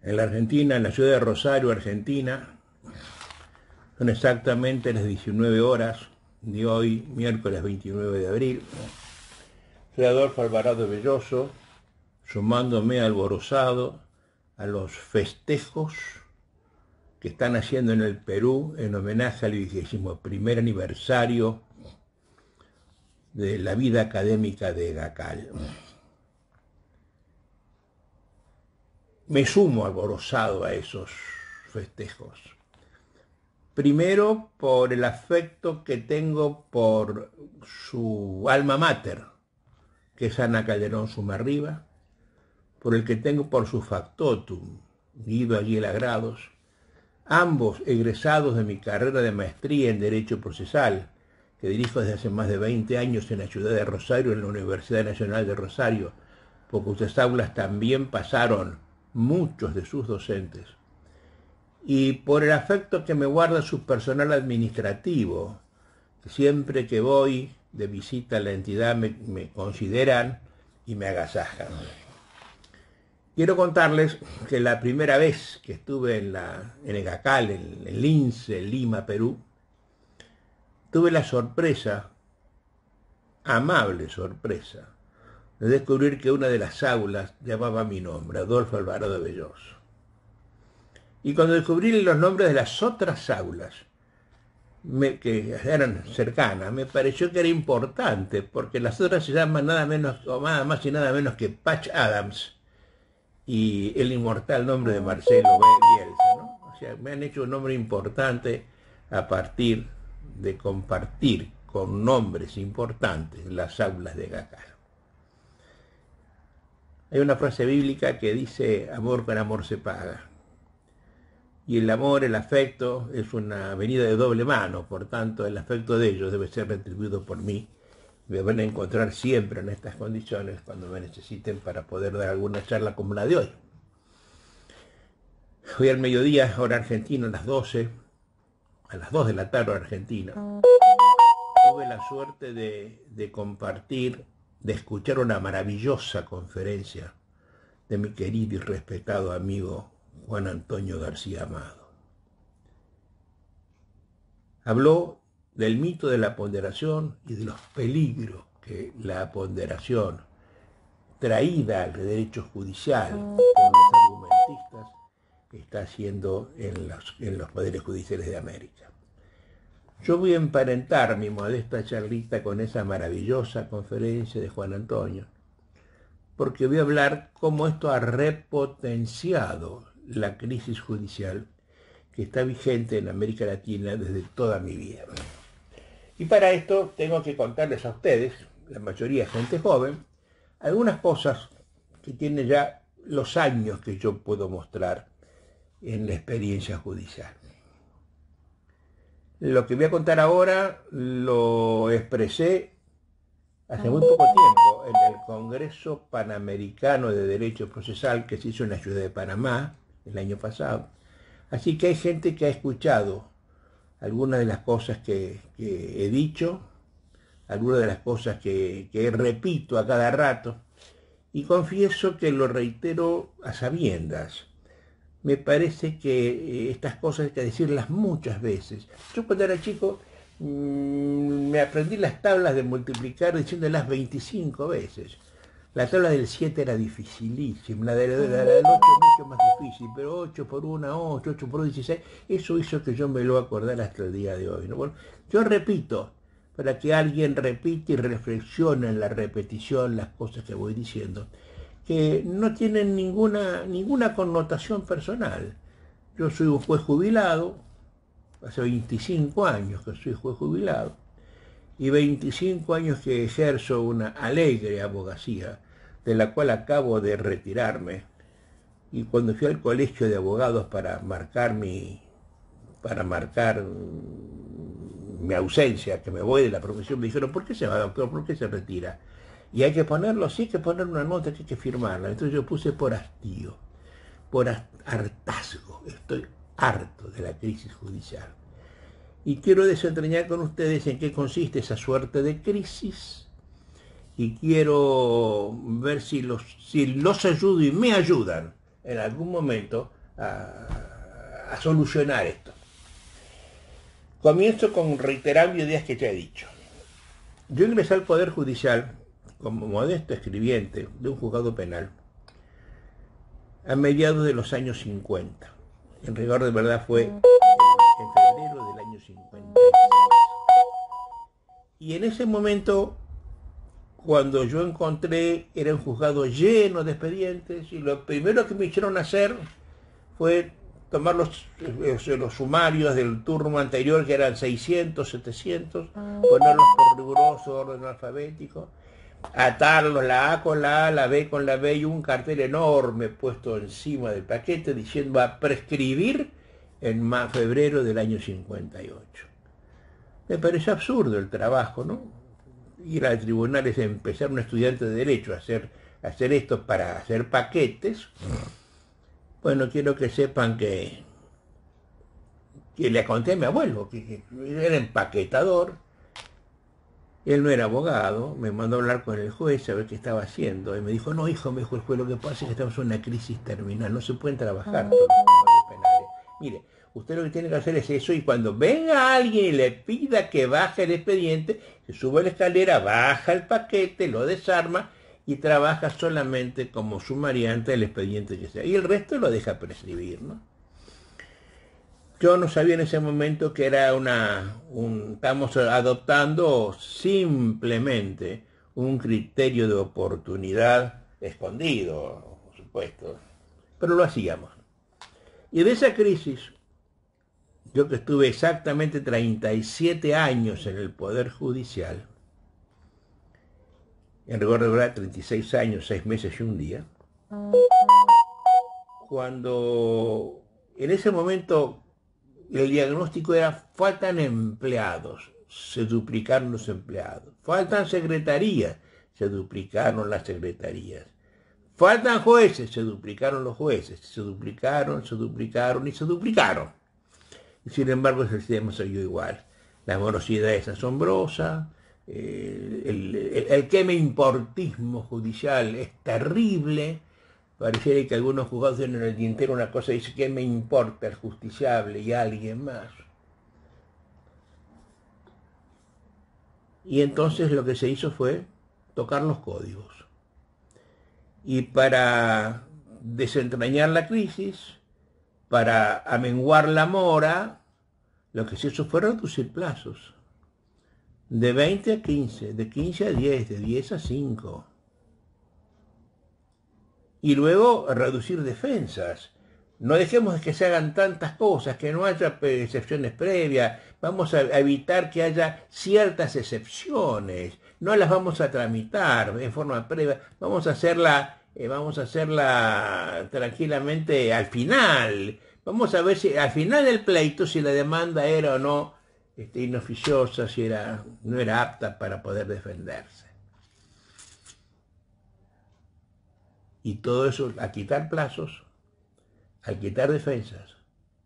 En la Argentina, en la ciudad de Rosario, Argentina, son exactamente las 19 horas de hoy, miércoles 29 de abril. Soy Adolfo Alvarado Belloso, sumándome alborozado a los festejos que están haciendo en el Perú en homenaje al 21º aniversario de la vida académica de Gacal. Me sumo alborozado a esos festejos. Primero, por el afecto que tengo por su alma mater, que es Ana Calderón Sumarriba, por el que tengo por su factotum, Guido Aguila Grados, ambos egresados de mi carrera de maestría en Derecho Procesal, que dirijo desde hace más de 20 años en la ciudad de Rosario, en la Universidad Nacional de Rosario, por cuyas aulas también pasaron muchos de sus docentes, y por el afecto que me guarda su personal administrativo, que siempre que voy de visita a la entidad me consideran y me agasajan. Quiero contarles que la primera vez que estuve en el Gacal, en el Lince, Lima, Perú, tuve la sorpresa, amable sorpresa, de descubrir que una de las aulas llamaba mi nombre, Adolfo Alvarado Belloso. Y cuando descubrí los nombres de las otras aulas, que eran cercanas, me pareció que era importante, porque las otras se llaman nada menos, o nada más y nada menos que Patch Adams y el inmortal nombre de Marcelo Bielsa, ¿no? O sea, me han hecho un nombre importante a partir de compartir con nombres importantes las aulas de Gacal. Hay una frase bíblica que dice: amor con amor se paga. Y el amor, el afecto, es una venida de doble mano, por tanto el afecto de ellos debe ser retribuido por mí. Me van a encontrar siempre en estas condiciones cuando me necesiten para poder dar alguna charla como la de hoy. Hoy al mediodía, hora argentina, a las 12, a las 2 de la tarde argentina, tuve la suerte de compartir, de escuchar una maravillosa conferencia de mi querido y respetado amigo Juan Antonio García Amado. Habló del mito de la ponderación y de los peligros que la ponderación traída al derecho judicial por los argumentistas está haciendo en los poderes judiciales de América. Yo voy a emparentar mi modesta charlita con esa maravillosa conferencia de Juan Antonio, porque voy a hablar cómo esto ha repotenciado la crisis judicial que está vigente en América Latina desde toda mi vida. Y para esto tengo que contarles a ustedes, la mayoría gente joven, algunas cosas que tienen ya los años que yo puedo mostrar en la experiencia judicial. Lo que voy a contar ahora lo expresé hace muy poco tiempo en el Congreso Panamericano de Derecho Procesal que se hizo en la ciudad de Panamá el año pasado. Así que hay gente que ha escuchado algunas de las cosas que he dicho, algunas de las cosas que repito a cada rato, y confieso que lo reitero a sabiendas. Me parece que estas cosas hay que decirlas muchas veces. Yo cuando era chico me aprendí las tablas de multiplicar diciéndolas 25 veces. La tabla del 7 era dificilísima, la del 8 mucho más difícil, pero 8 por 1, 8, 8 por 16, eso hizo que yo me lo acordara hasta el día de hoy, ¿no? Bueno, yo repito, para que alguien repita y reflexione en la repetición las cosas que voy diciendo, que no tienen ninguna connotación personal. Yo soy un juez jubilado, hace 25 años que soy juez jubilado, y 25 años que ejerzo una alegre abogacía, de la cual acabo de retirarme. Y cuando fui al colegio de abogados para marcar mi ausencia, que me voy de la profesión, me dijeron: ¿por qué se va, doctor? ¿Por qué se retira? Y hay que ponerlo, sí, hay que poner una nota, que hay que firmarla. Entonces yo puse por hastío, por hartazgo. Estoy harto de la crisis judicial. Y quiero desentrañar con ustedes en qué consiste esa suerte de crisis, y quiero ver si los ayudo y me ayudan en algún momento a solucionar esto. Comienzo con reiterando ideas que ya he dicho. Yo ingresé al Poder Judicial como modesto escribiente de un juzgado penal a mediados de los años 50. En rigor de verdad fue en febrero del año 56. Y en ese momento, cuando yo encontré, era un juzgado lleno de expedientes, y lo primero que me hicieron hacer fue tomar los sumarios del turno anterior, que eran 600, 700, ponerlos por riguroso orden alfabético, atarlos la A con la A, la B con la B, y un cartel enorme puesto encima del paquete diciendo a prescribir en febrero del año 58. Me parece absurdo el trabajo, ¿no? Ir a tribunales a empezar un estudiante de Derecho a hacer esto para hacer paquetes. Bueno, quiero que sepan que le conté a mi abuelo, que era empaquetador. Él no era abogado, me mandó a hablar con el juez a ver qué estaba haciendo. Y me dijo, no, hijo, me dijo el juez, lo que pasa es que estamos en una crisis terminal, no se pueden trabajar todos los tribunales penales. Mire, usted lo que tiene que hacer es eso, y cuando venga alguien y le pida que baje el expediente, se sube a la escalera, baja el paquete, lo desarma y trabaja solamente como sumariante el expediente que sea. Y el resto lo deja prescribir, ¿no? Yo no sabía en ese momento que era estamos adoptando simplemente un criterio de oportunidad escondido, por supuesto, pero lo hacíamos. Y de esa crisis, yo que estuve exactamente 37 años en el Poder Judicial, en rigor de verdad 36 años, 6 meses y un día, cuando en ese momento el diagnóstico era: faltan empleados, se duplicaron los empleados; faltan secretarías, se duplicaron las secretarías; faltan jueces, se duplicaron los jueces, se duplicaron y se duplicaron. Y sin embargo el sistema siguió igual. La morosidad es asombrosa, el que me importismo judicial es terrible. Pareciera que algunos juzgados tienen en el tintero una cosa y dice: ¿qué me importa el justiciable y alguien más? Y entonces lo que se hizo fue tocar los códigos. Y para desentrañar la crisis, para amenguar la mora, lo que se hizo fue reducir plazos. De 20 a 15, de 15 a 10, de 10 a 5. Y luego reducir defensas. No dejemos que se hagan tantas cosas, que no haya excepciones previas. Vamos a evitar que haya ciertas excepciones. No las vamos a tramitar en forma previa. Vamos a hacerla tranquilamente al final. Vamos a ver si al final del pleito, si la demanda era o no inoficiosa, si no era apta para poder defenderse. Y todo eso, a quitar plazos, al quitar defensas,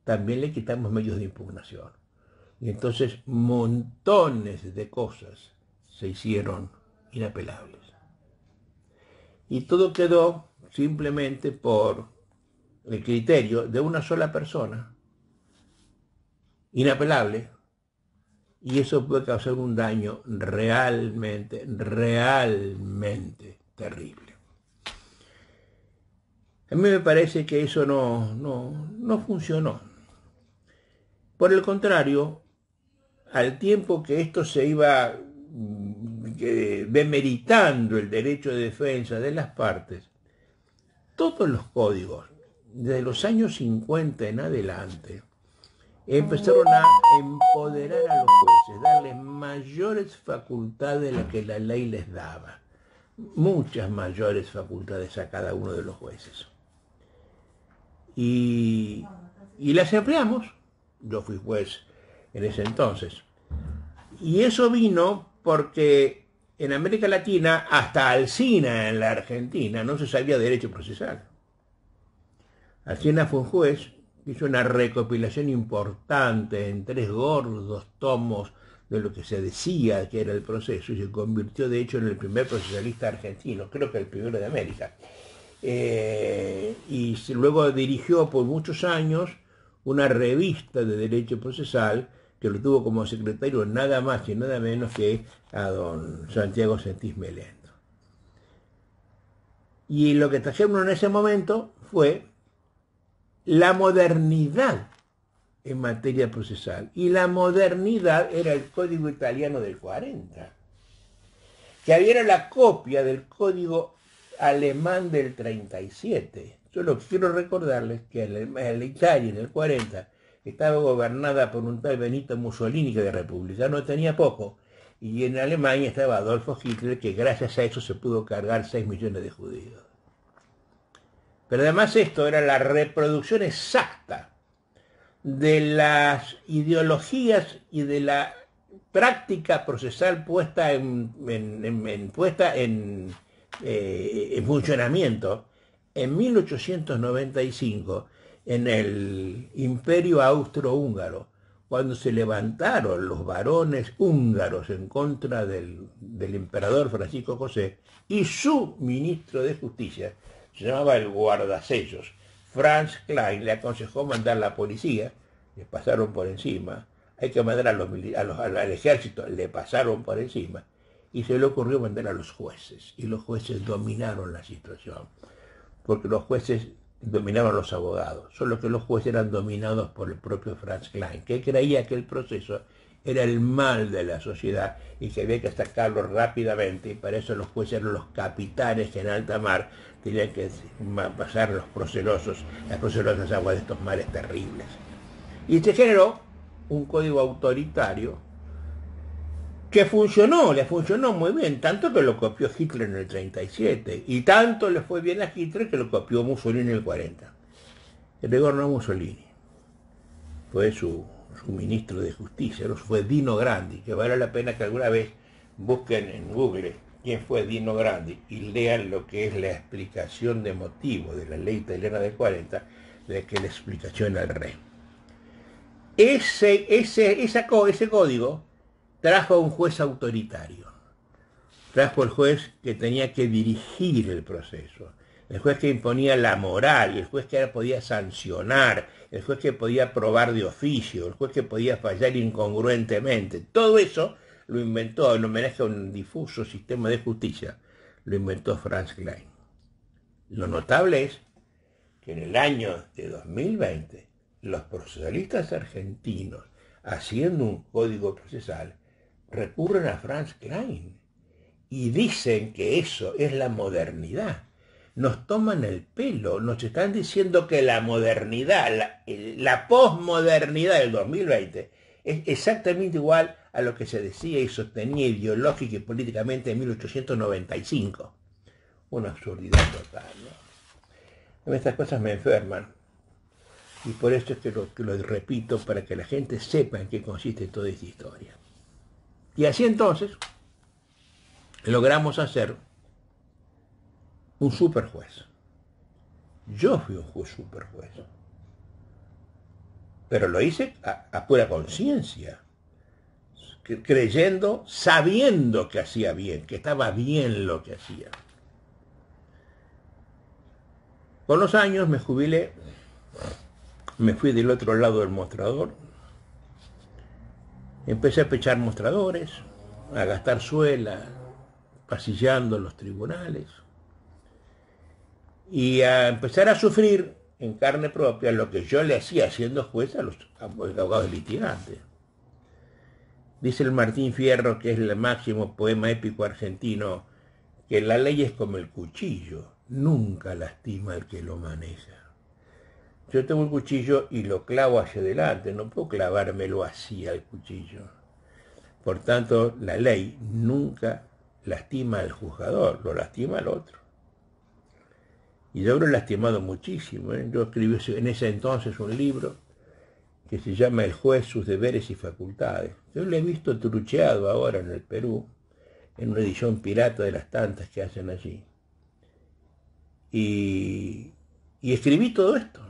también le quitamos medios de impugnación. Y entonces montones de cosas se hicieron inapelables. Y todo quedó simplemente por el criterio de una sola persona, inapelable, y eso puede causar un daño realmente terrible. A mí me parece que eso no funcionó. Por el contrario, al tiempo que esto se iba demeritando el derecho de defensa de las partes, todos los códigos, desde los años 50 en adelante, empezaron a empoderar a los jueces, darles mayores facultades de las que la ley les daba. Muchas mayores facultades a cada uno de los jueces. Y las empleamos. Yo fui juez en ese entonces. Y eso vino porque en América Latina, hasta Alsina en la Argentina, no se sabía derecho procesal. Alsina fue un juez que hizo una recopilación importante en 3 gordos tomos de lo que se decía que era el proceso, y se convirtió de hecho en el primer procesalista argentino, creo que el primero de América. luego dirigió por muchos años una revista de derecho procesal que lo tuvo como secretario nada más y nada menos que a don Santiago Sentís Melendo. Y lo que trajeron en ese momento fue la modernidad en materia procesal. Y la modernidad era el código italiano del 40, que había la copia del código alemán del 37. Solo quiero recordarles que la Italia en el 40 estaba gobernada por un tal Benito Mussolini, que de republicano tenía poco, y en Alemania estaba Adolfo Hitler, que gracias a eso se pudo cargar 6 millones de judíos. Pero además esto era la reproducción exacta de las ideologías y de la práctica procesal puesta en funcionamiento en 1895 en el Imperio Austrohúngaro, cuando se levantaron los varones húngaros en contra del emperador Francisco José, y su ministro de Justicia, se llamaba el guardasellos, Franz Klein, le aconsejó mandar a la policía, le pasaron por encima, hay que mandar al ejército, le pasaron por encima, y se le ocurrió mandar a los jueces, y los jueces dominaron la situación, porque los jueces dominaban los abogados, solo que los jueces eran dominados por el propio Franz Klein, que creía que el proceso era el mal de la sociedad y que había que sacarlo rápidamente, y para eso los jueces eran los capitanes que en alta mar tenían que pasar las procelosas aguas de estos mares terribles. Y se generó un código autoritario que le funcionó muy bien, tanto que lo copió Hitler en el 37, y tanto le fue bien a Hitler que lo copió Mussolini en el 40. El de Gorno Mussolini fue su ministro de Justicia, fue Dino Grandi, que vale la pena que alguna vez busquen en Google quién fue Dino Grandi y lean lo que es la explicación de motivo de la ley italiana del 40, de que la explicación al rey. Ese código trajo a un juez autoritario, trajo el juez que tenía que dirigir el proceso, el juez que imponía la moral, el juez que podía sancionar, el juez que podía probar de oficio, el juez que podía fallar incongruentemente. Todo eso lo inventó, en homenaje a un difuso sistema de justicia, lo inventó Franz Klein. Lo notable es que en el año de 2020, los procesalistas argentinos, haciendo un código procesal, recurren a Franz Klein y dicen que eso es la modernidad. Nos toman el pelo, nos están diciendo que la modernidad, la posmodernidad del 2020 es exactamente igual a lo que se decía y sostenía ideológica y políticamente en 1895. Una absurdidad total, ¿no? Estas cosas me enferman. Y por eso es que lo repito, para que la gente sepa en qué consiste toda esta historia. Y así entonces logramos hacer un superjuez. Yo fui un superjuez. Pero lo hice a pura conciencia, creyendo, sabiendo que hacía bien, que estaba bien lo que hacía. Con los años me jubilé, me fui del otro lado del mostrador, empecé a pechar mostradores, a gastar suela, pasillando los tribunales, y a empezar a sufrir en carne propia lo que yo le hacía siendo juez a los abogados litigantes. Dice el Martín Fierro, que es el máximo poema épico argentino, que la ley es como el cuchillo, nunca lastima al que lo maneja. Yo tengo el cuchillo y lo clavo hacia adelante, no puedo clavármelo así al cuchillo. Por tanto, la ley nunca lastima al juzgador, lo lastima al otro. Y yo lo he lastimado muchísimo. Yo escribí en ese entonces un libro que se llama El juez, sus deberes y facultades. Yo lo he visto trucheado ahora en el Perú, en una edición pirata de las tantas que hacen allí. Y escribí todo esto.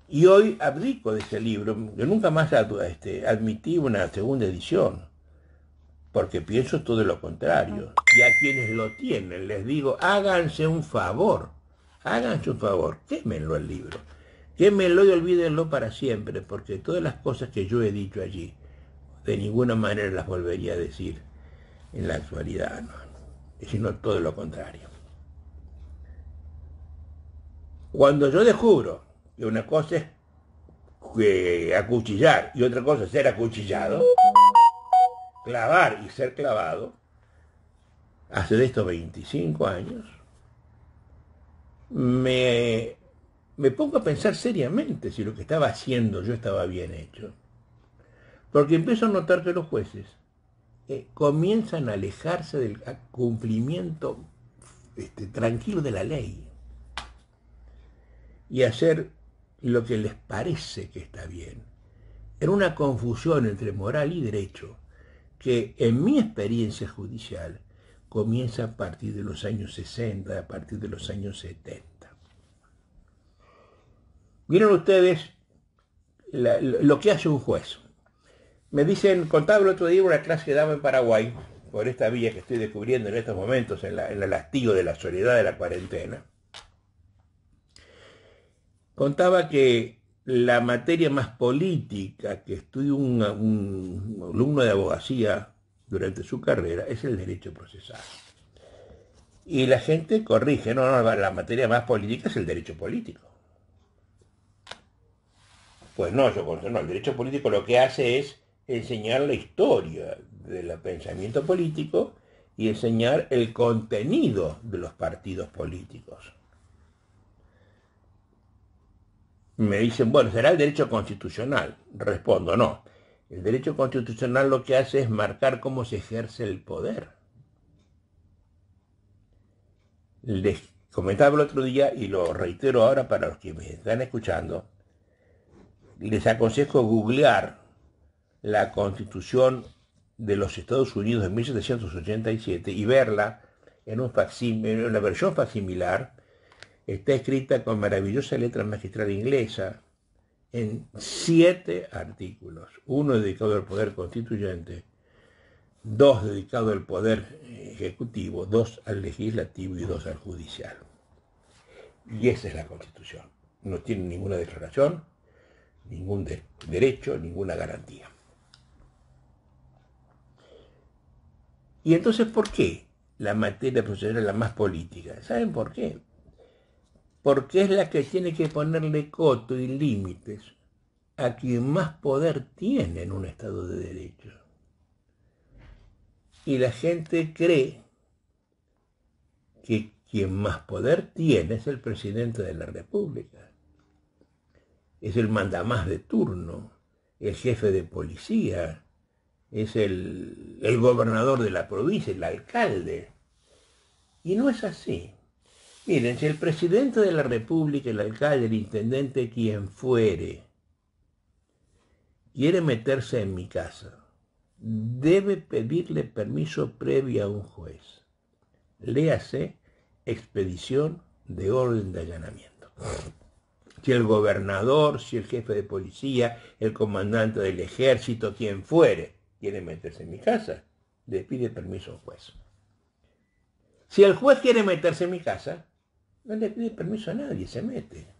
Y hoy abdico de ese libro. Yo nunca más admití una segunda edición, porque pienso todo lo contrario. Y a quienes lo tienen les digo, háganse un favor, quémenlo el libro, quémenlo y olvídenlo para siempre, porque todas las cosas que yo he dicho allí, de ninguna manera las volvería a decir en la actualidad, ¿no? Sino todo lo contrario. Cuando yo descubro que una cosa es acuchillar y otra cosa es ser acuchillado, clavar y ser clavado, hace de estos 25 años, me pongo a pensar seriamente si lo que estaba haciendo yo estaba bien hecho. Porque empiezo a notar que los jueces comienzan a alejarse del cumplimiento tranquilo de la ley y hacer lo que les parece que está bien, en una confusión entre moral y derecho que en mi experiencia judicial comienza a partir de los años 60, a partir de los años 70. Miren ustedes lo que hace un juez. Me dicen, contaba el otro día una clase que daba en Paraguay, por esta vía que estoy descubriendo en estos momentos, en el hastío de la soledad de la cuarentena. Contaba que la materia más política que estudia un alumno de abogacía durante su carrera es el derecho procesal. Y la gente corrige, no, la materia más política es el derecho político. Pues no, yo considero, no, el derecho político lo que hace es enseñar la historia del pensamiento político y enseñar el contenido de los partidos políticos. Me dicen, bueno, ¿será el derecho constitucional? Respondo, no. El derecho constitucional lo que hace es marcar cómo se ejerce el poder. Les comentaba el otro día y lo reitero ahora para los que me están escuchando. Les aconsejo googlear la Constitución de los Estados Unidos de 1787 y verla en una versión facsimilar. Está escrita con maravillosa letra magistral inglesa en 7 artículos, uno dedicado al poder constituyente, 2 dedicados al poder ejecutivo, 2 al legislativo y 2 al judicial. Y esa es la Constitución. No tiene ninguna declaración, ningún derecho, ninguna garantía. Y entonces, ¿por qué la materia procesal es la más política? ¿Saben por qué? Porque es la que tiene que ponerle coto y límites a quien más poder tiene en un Estado de Derecho. Y la gente cree que quien más poder tiene es el presidente de la República. Es el mandamás de turno, el jefe de policía, es el gobernador de la provincia, el alcalde. Y no es así. Miren, si el presidente de la República, el alcalde, el intendente, quien fuere, quiere meterse en mi casa, debe pedirle permiso previo a un juez. Léase expedición de orden de allanamiento. Si el gobernador, si el jefe de policía, el comandante del ejército, quien fuere, quiere meterse en mi casa, le pide permiso al juez. Si el juez quiere meterse en mi casa, no le pide permiso a nadie, se mete.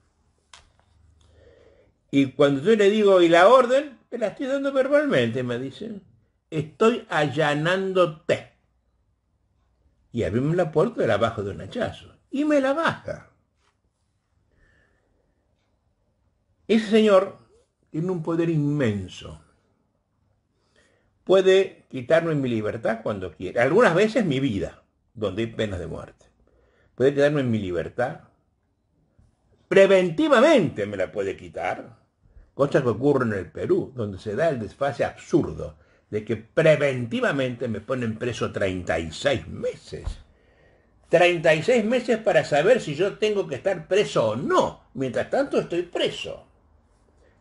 Y cuando yo le digo, ¿y la orden? Te la estoy dando verbalmente, me dicen. Estoy allanándote. Y abrime la puerta y la bajo de un hachazo. Y me la baja. Ese señor tiene un poder inmenso. Puede quitarme mi libertad cuando quiera. Algunas veces mi vida, donde hay penas de muerte. Puede quitarme mi libertad. Preventivamente me la puede quitar. Cosa que ocurre en el Perú, donde se da el desfase absurdo de que preventivamente me ponen preso 36 meses. 36 meses para saber si yo tengo que estar preso o no. Mientras tanto estoy preso.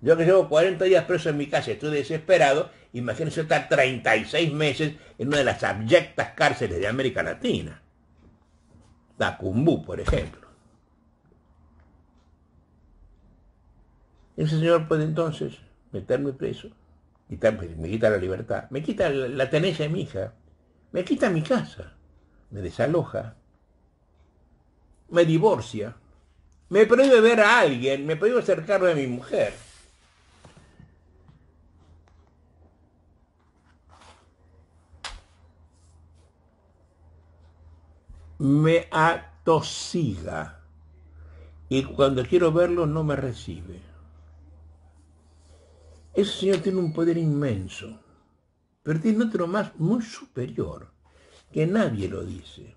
Yo que llevo 40 días preso en mi casa y estoy desesperado, imagínense estar 36 meses en una de las abyectas cárceles de América Latina. Tacumbú, por ejemplo. Ese señor puede entonces meterme preso Me quita la libertad, me quita la tenencia de mi hija, me quita mi casa, me desaloja, me divorcia, me prohíbe ver a alguien, me prohíbe acercarme a mi mujer. Me atosiga y cuando quiero verlo no me recibe. Ese señor tiene un poder inmenso, pero tiene otro más muy superior, que nadie lo dice.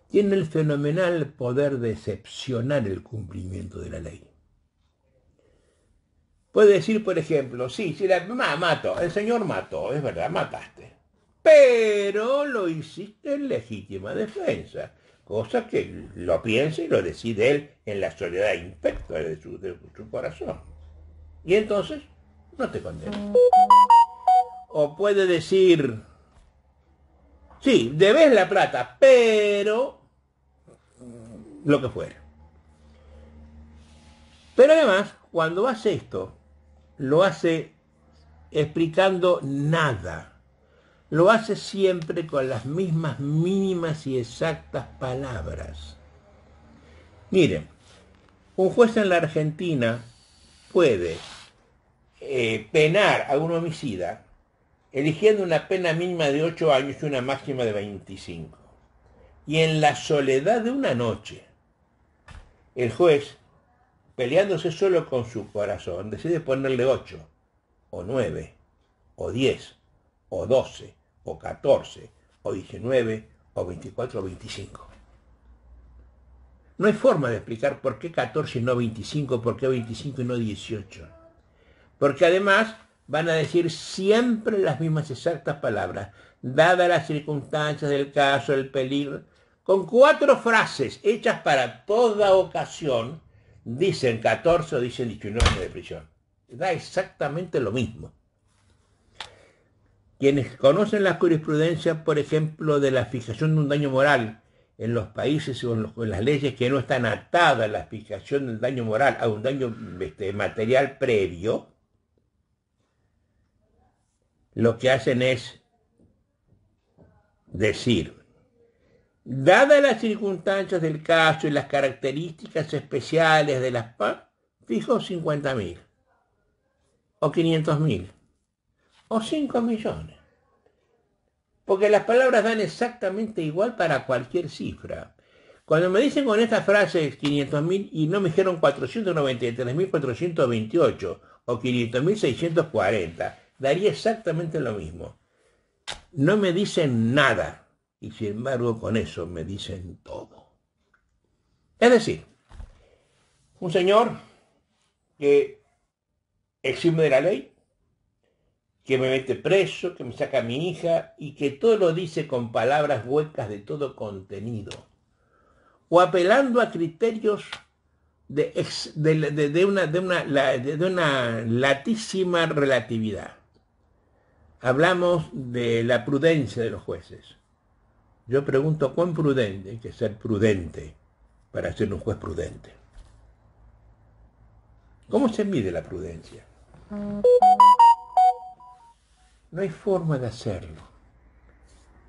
Tiene el fenomenal poder de excepcionar el cumplimiento de la ley. Puede decir, por ejemplo, sí, mató, el señor mató, es verdad, mataste. Pero lo hiciste en legítima defensa, cosa que lo piensa y lo decide él en la soledad infecta de su corazón. Y entonces no te condena. O puede decir, sí, debes la plata, pero lo que fuera. Pero además, cuando hace esto, lo hace explicando nada. Lo hace siempre con las mismas mínimas y exactas palabras. Miren, un juez en la Argentina puede penar a un homicida eligiendo una pena mínima de 8 años y una máxima de 25. Y en la soledad de una noche, el juez, peleándose solo con su corazón, decide ponerle 8, o 9, o 10, o 12, o 14, o 19, o 24, o 25. No hay forma de explicar por qué 14 y no 25, por qué 25 y no 18. Porque además van a decir siempre las mismas exactas palabras, dadas las circunstancias del caso, el peligro. Con 4 frases hechas para toda ocasión, dicen 14 o dicen 19 años de prisión. Da exactamente lo mismo. Quienes conocen la jurisprudencia, por ejemplo, de la fijación de un daño moral en los países o en las leyes que no están atadas a la fijación del daño moral a un daño material previo, lo que hacen es decir, dadas las circunstancias del caso y las características especiales de las PA, fijo 50.000, o 500.000, o 5 millones. Porque las palabras dan exactamente igual para cualquier cifra. Cuando me dicen con esta frase 500.000 y no me dijeron 493.428 o 500.640, daría exactamente lo mismo. No me dicen nada y sin embargo con eso me dicen todo. Es decir, un señor que exime de la ley, que me mete preso, que me saca a mi hija y que todo lo dice con palabras huecas de todo contenido, o apelando a criterios de una latísima relatividad. Hablamos de la prudencia de los jueces. Yo pregunto, ¿cuán prudente hay que ser prudente para ser un juez prudente? ¿Cómo se mide la prudencia? No hay forma de hacerlo.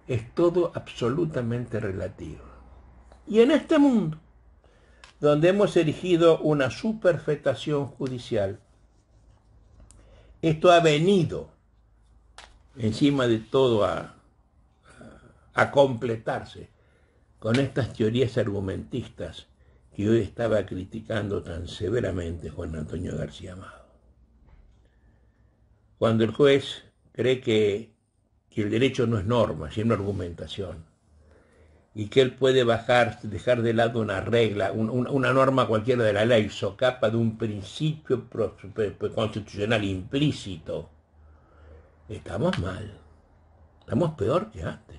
Es todo absolutamente relativo. Y en este mundo, donde hemos erigido una superfetación judicial, esto ha venido encima de todo a completarse con estas teorías argumentistas que hoy estaba criticando tan severamente Juan Antonio García Amado. Cuando el juez cree que el derecho no es norma, sino argumentación, y que él puede dejar de lado una regla, una norma cualquiera de la ley, socapa de un principio constitucional implícito, estamos mal, estamos peor que antes.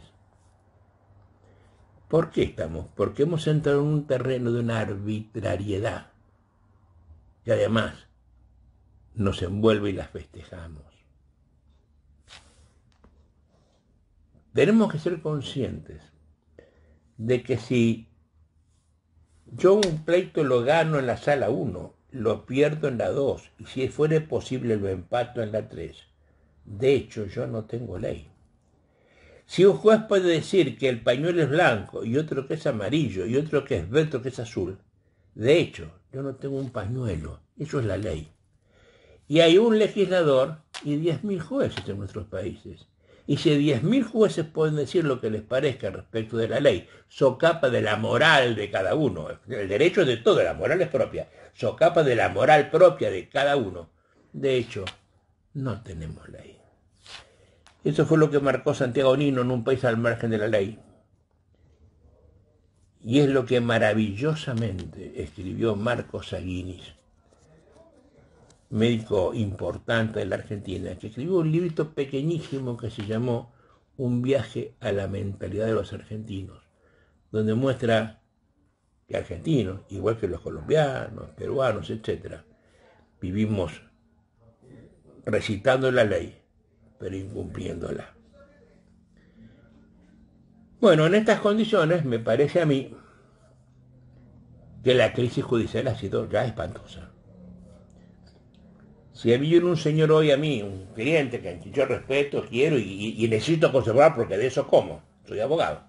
¿Por qué estamos? Porque hemos entrado en un terreno de una arbitrariedad que además nos envuelve y las festejamos. Tenemos que ser conscientes de que si yo un pleito lo gano en la sala 1, lo pierdo en la 2, y si fuera posible lo empato en la 3, De hecho, yo no tengo ley. Si un juez puede decir que el pañuelo es blanco y otro que es amarillo y otro que es verde, otro que es azul, de hecho, yo no tengo un pañuelo. Eso es la ley. Y hay un legislador y 10.000 jueces en nuestros países. Y si 10.000 jueces pueden decir lo que les parezca respecto de la ley, socapa de la moral de cada uno, el derecho es de todo, la moral es propia, socapa de la moral propia de cada uno. De hecho, no tenemos ley. Eso fue lo que marcó Santiago Nino en un país al margen de la ley. Y es lo que maravillosamente escribió Marcos Aguinis, médico importante de la Argentina, que escribió un librito pequeñísimo que se llamó Un viaje a la mentalidad de los argentinos, donde muestra que argentinos, igual que los colombianos, peruanos, etc., vivimos recitando la ley, pero incumpliéndola. Bueno, en estas condiciones me parece a mí que la crisis judicial ha sido ya espantosa. Si viene un señor hoy a mí, un cliente que yo respeto, quiero y necesito conservar porque de eso como, soy abogado.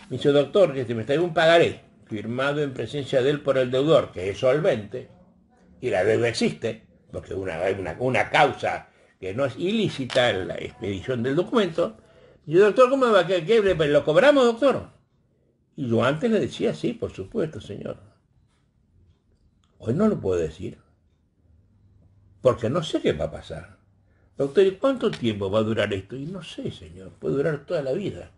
Me dice, doctor, que se me trae un pagaré firmado en presencia de él por el deudor, que es solvente, y la deuda existe, porque hay una causa que no es ilícita en la expedición del documento. Y yo, doctor, ¿cómo va? ¿Qué, lo cobramos, doctor? Y yo antes le decía, sí, por supuesto, señor. Hoy no lo puedo decir, porque no sé qué va a pasar. Doctor, ¿y cuánto tiempo va a durar esto? Y no sé, señor, puede durar toda la vida.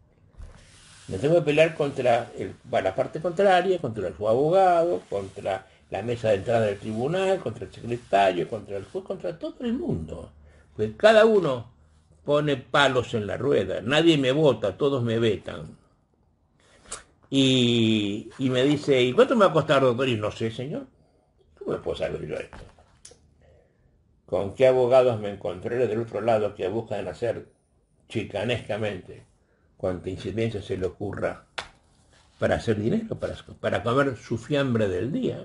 Me tengo que pelear contra la parte contraria, contra su abogado, contra la mesa de entrada del tribunal, contra el secretario, contra el juez, contra todo el mundo. Pues cada uno pone palos en la rueda, nadie me vota, todos me vetan. Y me dice, ¿y cuánto me va a costar, doctor? Y no sé, señor, ¿cómo me puedo saber yo esto? ¿Con qué abogados me encontraré del otro lado que buscan hacer chicanescamente cuanta incidencia se le ocurra para hacer dinero, para comer su fiambre del día?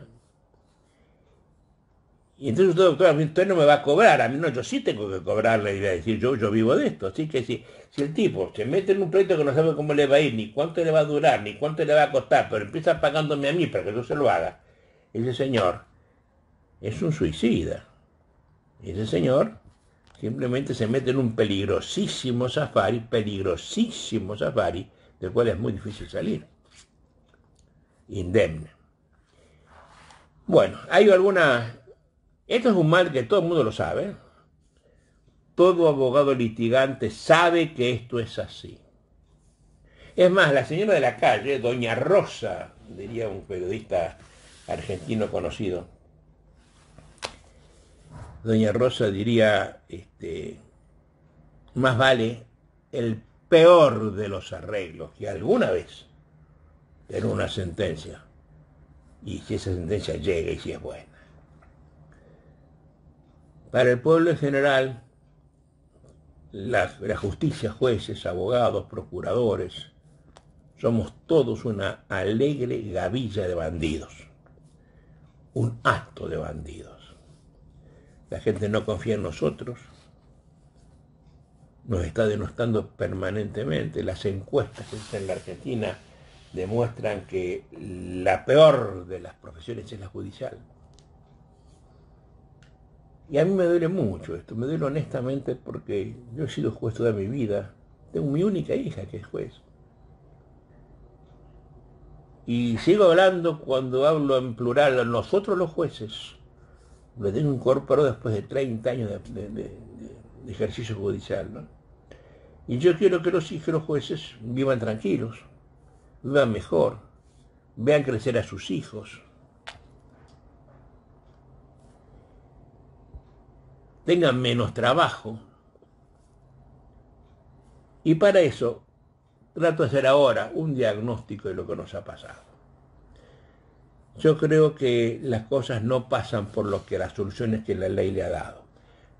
Y entonces usted no me va a cobrar, a mí no, yo sí tengo que cobrarle y decir, yo vivo de esto. Así que si el tipo se mete en un proyecto que no sabe cómo le va a ir, ni cuánto le va a durar, ni cuánto le va a costar, pero empieza pagándome a mí para que yo se lo haga, ese señor es un suicida. Ese señor simplemente se mete en un peligrosísimo safari, del cual es muy difícil salir, indemne. Bueno, hay alguna... Esto es un mal que todo el mundo lo sabe. Todo abogado litigante sabe que esto es así. Es más, la señora de la calle, doña Rosa, diría un periodista argentino conocido, doña Rosa diría, más vale el peor de los arreglos que alguna vez en una sentencia, y si esa sentencia llega y si es buena. Para el pueblo en general, la justicia, jueces, abogados, procuradores, somos todos una alegre gavilla de bandidos, un acto de bandidos. La gente no confía en nosotros, nos está denostando permanentemente. Las encuestas que están en la Argentina demuestran que la peor de las profesiones es la judicial. Y a mí me duele mucho esto, me duele honestamente porque yo he sido juez toda mi vida. Tengo mi única hija que es juez. Y sigo hablando cuando hablo en plural a nosotros los jueces. Me tengo incorporado después de 30 años de ejercicio judicial, ¿no? Y yo quiero que los hijos de los jueces vivan tranquilos, vivan mejor, vean crecer a sus hijos, tengan menos trabajo. Y para eso trato de hacer ahora un diagnóstico de lo que nos ha pasado. Yo creo que las cosas no pasan por lo que las soluciones que la ley le ha dado.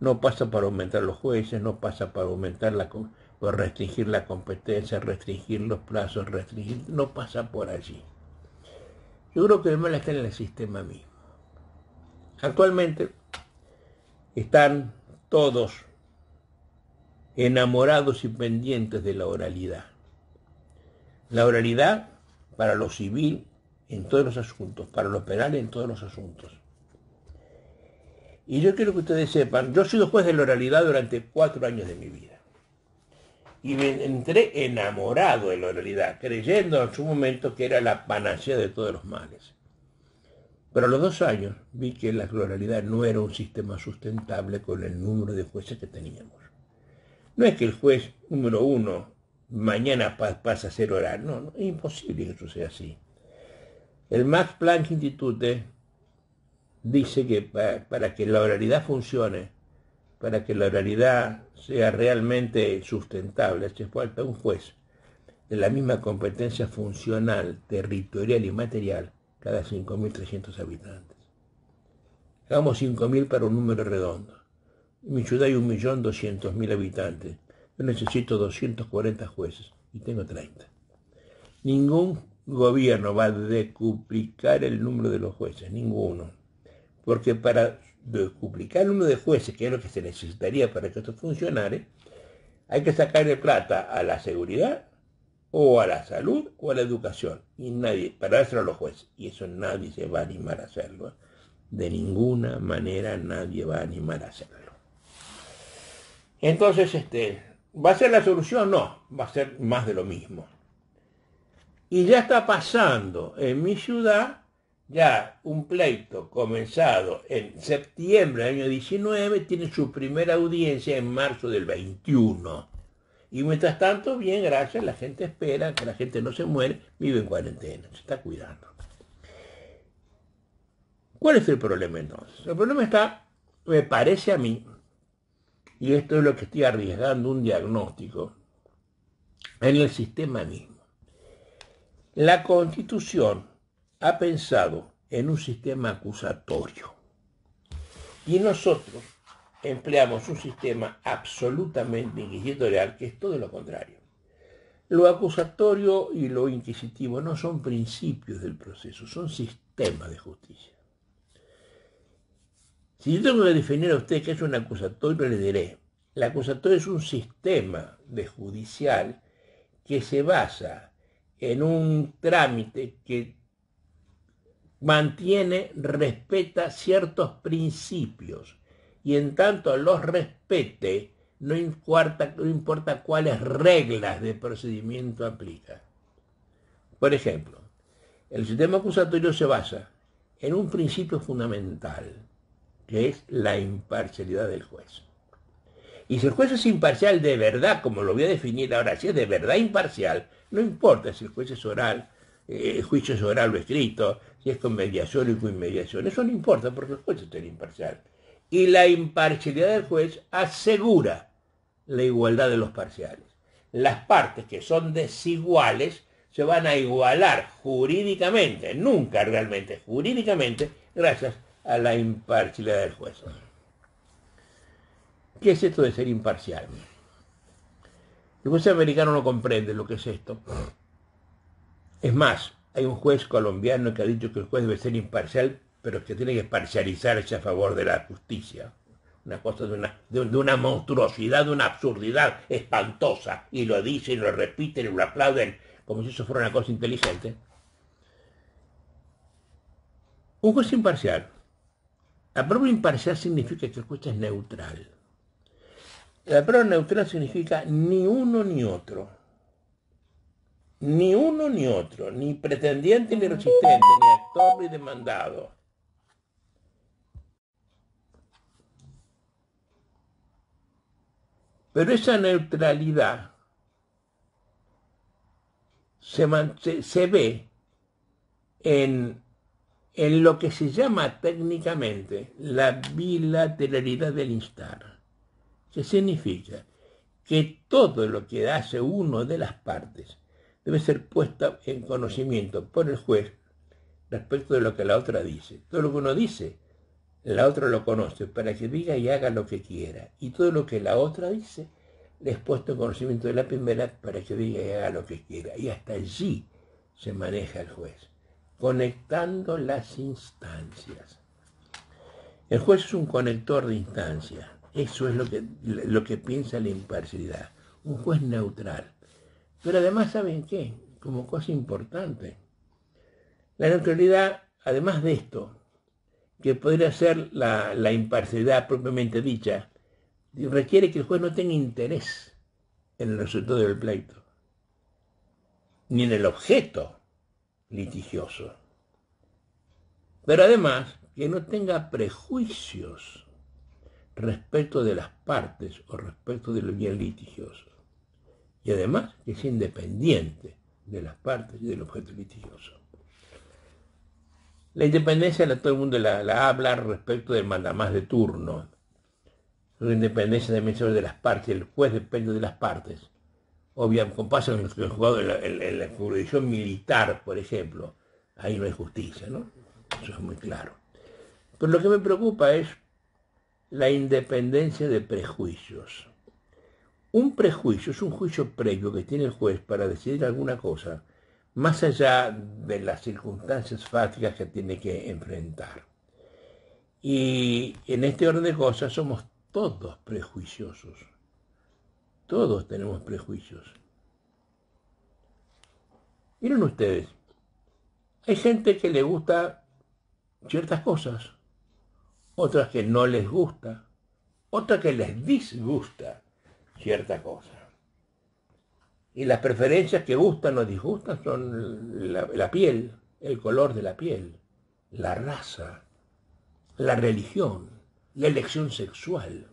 No pasa por aumentar los jueces, no pasa por aumentar por restringir la competencia, restringir los plazos, no pasa por allí. Yo creo que el mal está en el sistema mismo. Actualmente están todos enamorados y pendientes de la oralidad. La oralidad para lo civil en todos los asuntos, para lo penal en todos los asuntos. Y yo quiero que ustedes sepan, yo he sido juez de la oralidad durante 4 años de mi vida. Y me entré enamorado de la oralidad, creyendo en su momento que era la panacea de todos los males. Pero a los 2 años vi que la oralidad no era un sistema sustentable con el número de jueces que teníamos. No es que el juez número 1 mañana pasa a ser oral, no, es imposible que eso sea así. El Max Planck Institute dice que para que la oralidad funcione, para que la oralidad sea realmente sustentable, hace falta un juez de la misma competencia funcional, territorial y material cada 5.300 habitantes. Hagamos 5.000 para un número redondo. En mi ciudad hay 1.200.000 habitantes. Yo necesito 240 jueces y tengo 30. Ningún gobierno va a decuplicar el número de los jueces, ninguno. Porque para decuplicar el número de jueces, que es lo que se necesitaría para que esto funcionara, hay que sacarle plata a la seguridad, o a la salud, o a la educación. Y nadie, para dárselo a los jueces. Y eso nadie se va a animar a hacerlo. De ninguna manera nadie va a animar a hacerlo. Entonces, ¿va a ser la solución? No, va a ser más de lo mismo. Y ya está pasando en mi ciudad, ya un pleito comenzado en septiembre del año 19, tiene su primera audiencia en marzo del 21. Y mientras tanto, bien, gracias, la gente espera, que la gente no se muere, vive en cuarentena, se está cuidando. ¿Cuál es el problema entonces? El problema está, me parece a mí, y esto es lo que estoy arriesgando un diagnóstico, en el sistema mismo. La Constitución ha pensado en un sistema acusatorio y nosotros empleamos un sistema absolutamente inquisitorial que es todo lo contrario. Lo acusatorio y lo inquisitivo no son principios del proceso, son sistemas de justicia. Si yo tengo que definir a usted qué es un acusatorio, le diré, el acusatorio es un sistema de judicial que se basa en un trámite que respeta ciertos principios y en tanto los respete, no importa cuáles reglas de procedimiento aplica. Por ejemplo, el sistema acusatorio se basa en un principio fundamental, que es la imparcialidad del juez. Y si el juez es imparcial de verdad, como lo voy a definir ahora, si es de verdad imparcial, no importa si el juez es oral, el juicio es oral o escrito, si es con mediación o con inmediación, eso no importa porque el juez es imparcial. Y la imparcialidad del juez asegura la igualdad de los parciales. Las partes que son desiguales se van a igualar jurídicamente, nunca realmente, jurídicamente, gracias a la imparcialidad del juez. ¿Qué es esto de ser imparcial? El juez americano no comprende lo que es esto. Es más, hay un juez colombiano que ha dicho que el juez debe ser imparcial, pero que tiene que parcializarse a favor de la justicia. Una cosa de una monstruosidad, de una absurdidad espantosa. Y lo dicen, y lo repiten, y lo aplauden, como si eso fuera una cosa inteligente. Un juez imparcial. La palabra imparcial significa que el juez es neutral. La palabra neutral significa ni uno ni otro. Ni uno ni otro, ni pretendiente ni resistente, ni actor ni demandado. Pero esa neutralidad se ve en lo que se llama técnicamente la bilateralidad del instar, que significa que todo lo que hace uno de las partes debe ser puesta en conocimiento por el juez respecto de lo que la otra dice. Todo lo que uno dice, la otra lo conoce para que diga y haga lo que quiera. Y todo lo que la otra dice, le es puesto en conocimiento de la primera para que diga y haga lo que quiera. Y hasta allí se maneja el juez, conectando las instancias. El juez es un conector de instancias. Eso es lo que piensa la imparcialidad. Un juez neutral. Pero además, ¿saben qué? Como cosa importante, la neutralidad, además de esto, que podría ser la imparcialidad propiamente dicha, requiere que el juez no tenga interés en el resultado del pleito, ni en el objeto litigioso. Pero además, que no tenga prejuicios respecto de las partes o respecto de lo bien litigioso. Y además, que sea independiente de las partes y del objeto litigioso. La independencia todo el mundo la habla respecto del mandamás de turno. La independencia también sobre de las partes. El juez depende de las partes. Obviamente, como pasa en el juzgado en la jurisdicción militar, por ejemplo, ahí no hay justicia, ¿no? Eso es muy claro. Pero lo que me preocupa es la independencia de prejuicios. Un prejuicio es un juicio previo que tiene el juez para decidir alguna cosa, más allá de las circunstancias fácticas que tiene que enfrentar. Y en este orden de cosas somos todos prejuiciosos. Todos tenemos prejuicios. Miren ustedes, hay gente que le gusta ciertas cosas, otras que no les gusta, otras que les disgusta cierta cosa. Y las preferencias que gustan o disgustan son la piel, el color de la piel, la raza, la religión, la elección sexual.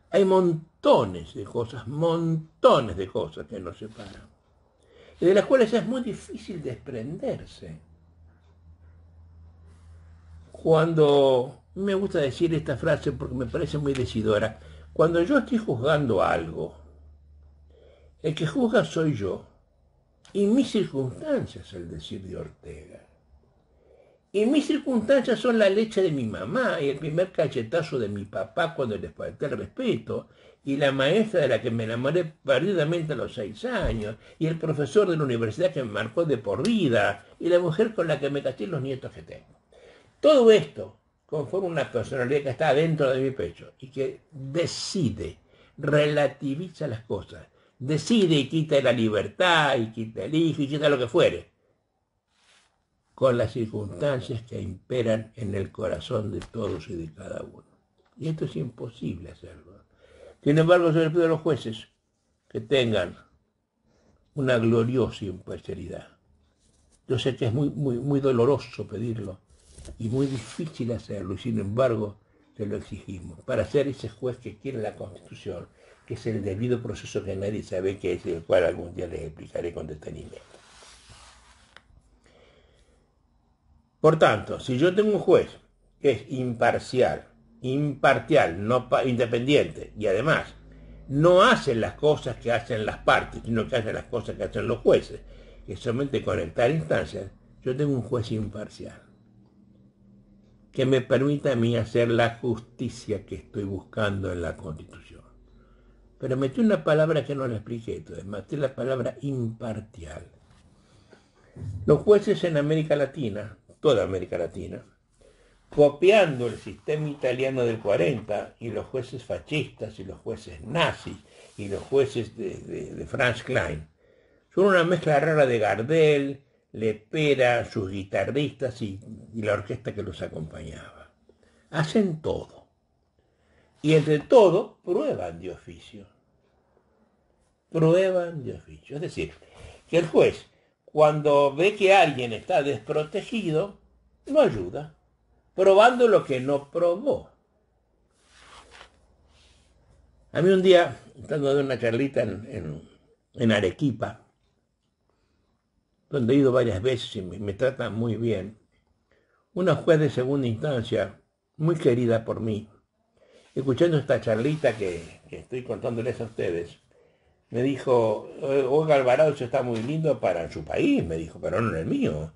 Hay montones de cosas que nos separan, y de las cuales es muy difícil desprenderse. Cuando, me gusta decir esta frase porque me parece muy decidora, cuando yo estoy juzgando algo, el que juzga soy yo, y mis circunstancias, el decir de Ortega. Y mis circunstancias son la leche de mi mamá, y el primer cachetazo de mi papá cuando les falté el respeto, y la maestra de la que me enamoré perdidamente a los 6 años, y el profesor de la universidad que me marcó de por vida, y la mujer con la que me casé los nietos que tengo. Todo esto conforma una personalidad que está dentro de mi pecho y que decide, relativiza las cosas, decide y quita la libertad, y quita el hijo, y quita lo que fuere, con las circunstancias que imperan en el corazón de todos y de cada uno. Y esto es imposible hacerlo. Sin embargo, yo les pido a los jueces que tengan una gloriosa imparcialidad. Yo sé que es muy doloroso pedirlo y muy difícil hacerlo, y sin embargo se lo exigimos, para ser ese juez que quiere la Constitución, que es el debido proceso que nadie sabe qué es, el cual algún día les explicaré con detenimiento. Por tanto, si yo tengo un juez que es imparcial, independiente, y además no hace las cosas que hacen las partes, sino que hace las cosas que hacen los jueces, que solamente conectar instancias, yo tengo un juez imparcial, que me permita a mí hacer la justicia que estoy buscando en la Constitución. Pero metí una palabra que no la expliqué, entonces metí la palabra imparcial. Los jueces en América Latina, toda América Latina, copiando el sistema italiano del 40, y los jueces fascistas, y los jueces nazis, y los jueces de Franz Klein, son una mezcla rara de Gardel, Lepera, sus guitarristas y la orquesta que los acompañaba. Hacen todo. Y entre todo, prueban de oficio. Prueban de oficio. Es decir, que el juez, cuando ve que alguien está desprotegido, lo ayuda, probando lo que no probó. A mí un día, estando dando una charlita en Arequipa, donde he ido varias veces y me tratan muy bien, una juez de segunda instancia, muy querida por mí, escuchando esta charlita que estoy contándoles a ustedes, me dijo: oiga, Alvarado, eso está muy lindo para su país, me dijo, pero no en el mío,